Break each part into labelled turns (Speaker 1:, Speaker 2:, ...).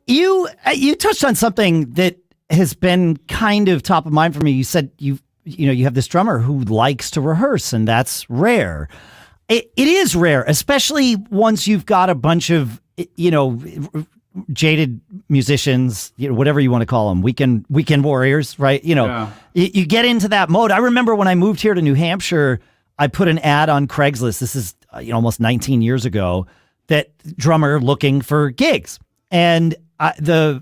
Speaker 1: You touched on something that has been kind of top of mind for me. You said you have this drummer who likes to rehearse, and that's rare. It is rare, especially once you've got a bunch of jaded musicians, whatever you want to call them, weekend warriors, right? You get into that mode. I remember when I moved here to New Hampshire, I put an ad on Craigslist. This is almost 19 years ago. That drummer looking for gigs. And the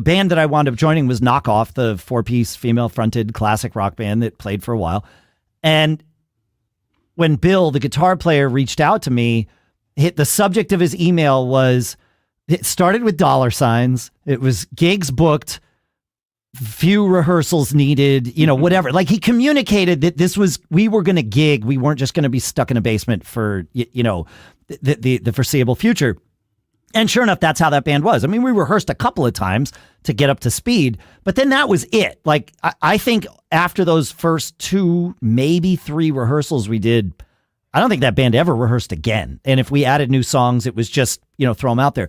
Speaker 1: band that I wound up joining was Knockoff, the 4-piece female-fronted classic rock band that played for a while. And when Bill, the guitar player, reached out to me, the subject of his email was, it started with $. It was gigs booked, few rehearsals needed, whatever. Like, he communicated that we were going to gig. We weren't just going to be stuck in a basement for, the foreseeable future. And sure enough, that's how that band was. I mean, we rehearsed a couple of times to get up to speed, but then that was it. Like, I think after those first 2, maybe 3 rehearsals we did, I don't think that band ever rehearsed again. And if we added new songs, it was just, throw them out there.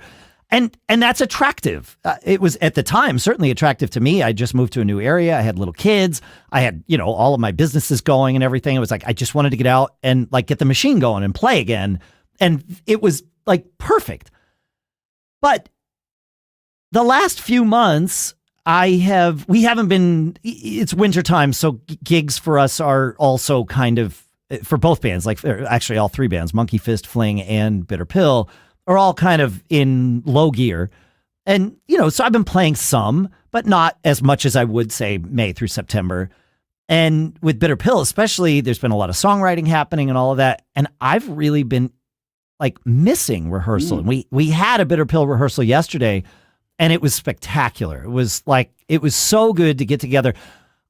Speaker 1: And that's attractive. It was at the time certainly attractive to me. I just moved to a new area. I had little kids. I had, all of my businesses going and everything. It was like, I just wanted to get out and like get the machine going and play again. And it was like perfect. But the last few months, we haven't been, it's wintertime, so gigs for us are also kind of, for both bands, like actually all 3 bands, Monkey Fist, Fling, and Bitter Pill, are all kind of in low gear. And, so I've been playing some, but not as much as I would say May through September. And with Bitter Pill, especially, there's been a lot of songwriting happening and all of that. And I've really been like missing rehearsal. And we had a Bitter Pill rehearsal yesterday, and it was spectacular. It was so good to get together.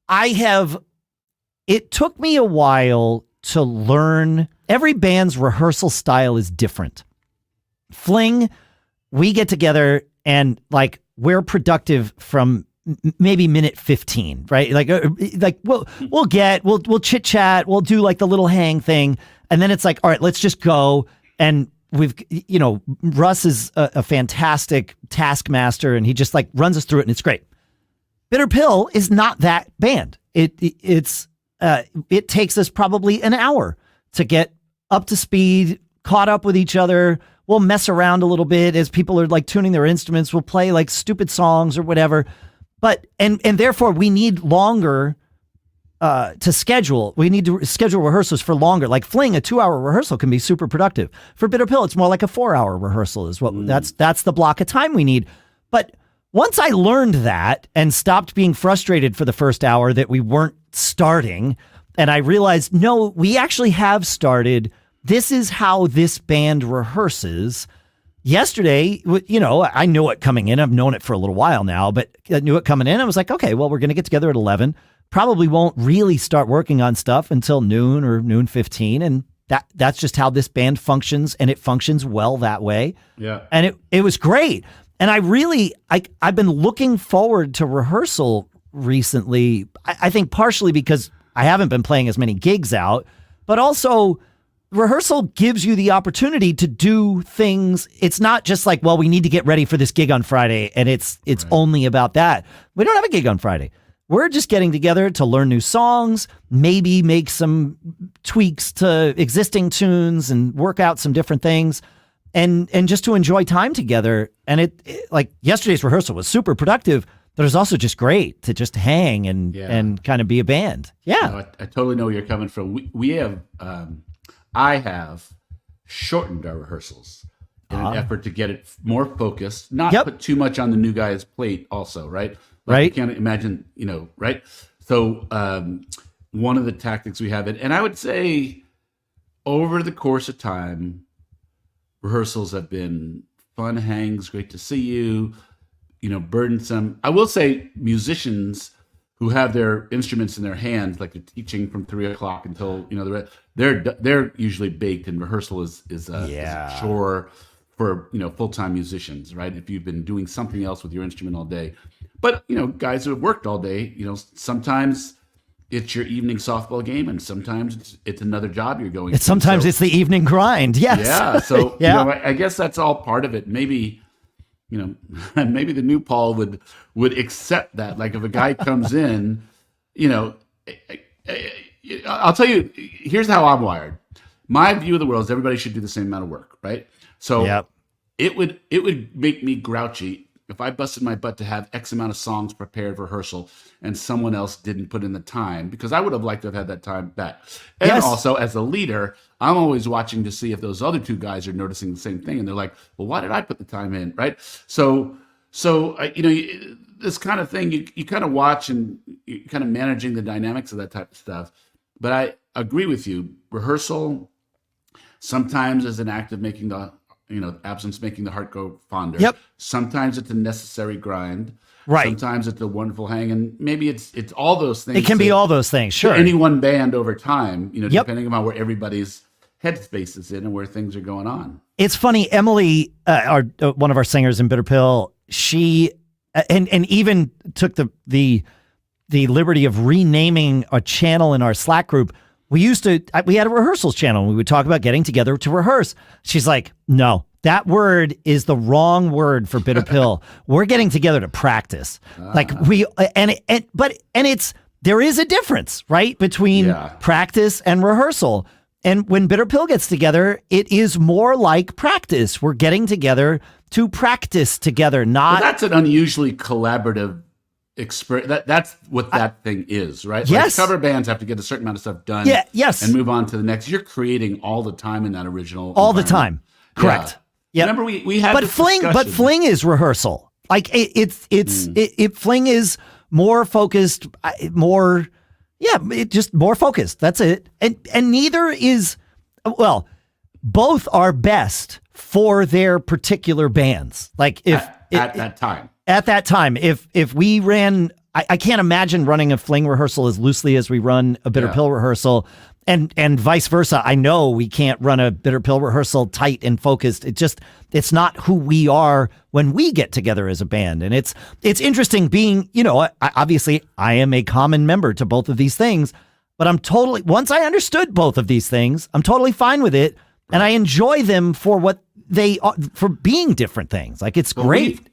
Speaker 1: It took me a while to learn. Every band's rehearsal style is different. Fling, we get together and like we're productive from maybe minute 15, right? Like we'll chit chat, we'll do like the little hang thing, and then it's like, all right, let's just go. And we've, Russ is a fantastic taskmaster, and he just like runs us through it, and it's great. Bitter Pill is not that band. It takes us probably an hour to get up to speed, caught up with each other. We'll mess around a little bit as people are like tuning their instruments. We'll play like stupid songs or whatever. But, and therefore we need longer to schedule. We need to schedule rehearsals for longer. Like Fling, a 2-hour rehearsal can be super productive. For Bitter Pill, it's more like a 4-hour rehearsal is what that's the block of time we need. But once I learned that and stopped being frustrated for the first hour that we weren't starting, and I realized, no, we actually have started. This is how this band rehearses. Yesterday, I knew it coming in. I've known it for a little while now, but I knew it coming in. I was like, okay, well, we're going to get together at 11. Probably won't really start working on stuff until noon or noon 15. And that's just how this band functions, and it functions well that way.
Speaker 2: Yeah.
Speaker 1: And it was great. And I've been looking forward to rehearsal recently. I think partially because I haven't been playing as many gigs out, but also rehearsal gives you the opportunity to do things. It's not just like, well, we need to get ready for this gig on Friday, and it's right. Only about that. We don't have a gig on Friday. We're just getting together to learn new songs, maybe make some tweaks to existing tunes and work out some different things, and just to enjoy time together. And it like yesterday's rehearsal was super productive, but it was also just great to just hang and kind of be a band. Yeah.
Speaker 2: No, I totally know where you're coming from. We have, I have shortened our rehearsals in an effort to get it more focused, not put too much on the new guy's plate also, right? Like, you can't imagine, right? So one of the tactics we have, and I would say over the course of time, rehearsals have been fun hangs, great to see you, burdensome. I will say musicians who have their instruments in their hands, like they're teaching from 3 o'clock until, they're usually baked, and rehearsal is a chore for, full-time musicians, right? If you've been doing something else with your instrument all day. But, guys who have worked all day, sometimes it's your evening softball game, and sometimes it's another job you're going to.
Speaker 1: Sometimes it's the evening grind. Yes.
Speaker 2: Yeah. So, I guess that's all part of it. Maybe and maybe the new Paul would accept that. Like if a guy comes in, I'll tell you, here's how I'm wired. My view of the world is everybody should do the same amount of work, right? So it would make me grouchy if I busted my butt to have X amount of songs prepared for rehearsal and someone else didn't put in the time, because I would have liked to have had that time back. And also, as a leader, I'm always watching to see if those other two guys are noticing the same thing. And they're like, well, why did I put the time in, right? So this kind of thing, you kind of watch and you're kind of managing the dynamics of that type of stuff. But I agree with you. Rehearsal sometimes is an act of making the absence making the heart go fonder.
Speaker 1: Yep.
Speaker 2: Sometimes it's a necessary grind.
Speaker 1: Right.
Speaker 2: Sometimes it's a wonderful hang, and maybe it's all those things.
Speaker 1: It can be all those things, sure.
Speaker 2: Any one band over time, depending on where everybody's headspace is in and where things are going on.
Speaker 1: It's funny, Emily, one of our singers in Bitter Pill, she and even took the liberty of renaming a channel in our Slack group. We had a rehearsals channel and we would talk about getting together to rehearse. She's like, no, that word is the wrong word for Bitter Pill. We're getting together to practice. Like there is a difference, right? Between practice and rehearsal. And when Bitter Pill gets together, it is more like practice. We're getting together to practice together, not.
Speaker 2: Well, that's an unusually collaborative experience. That's what that thing is, right?
Speaker 1: Yes.
Speaker 2: Like cover bands have to get a certain amount of stuff done. And move on to the next. You're creating all the time in that original.
Speaker 1: All the time. Correct.
Speaker 2: Yeah. Remember we had this discussion.
Speaker 1: But Fling is rehearsal. Like Fling is more focused, just more focused. That's it. And neither is, well, both are best for their particular bands. Like
Speaker 2: at that time.
Speaker 1: At that time, if we ran, I can't imagine running a Fling rehearsal as loosely as we run a Bitter Pill rehearsal, and vice versa. I know we can't run a Bitter Pill rehearsal tight and focused. It's not who we are when we get together as a band. And it's interesting being, obviously I am a common member to both of these things, but once I understood both of these things, I'm totally fine with it. And I enjoy them for what they are, for being different things. Like it's great.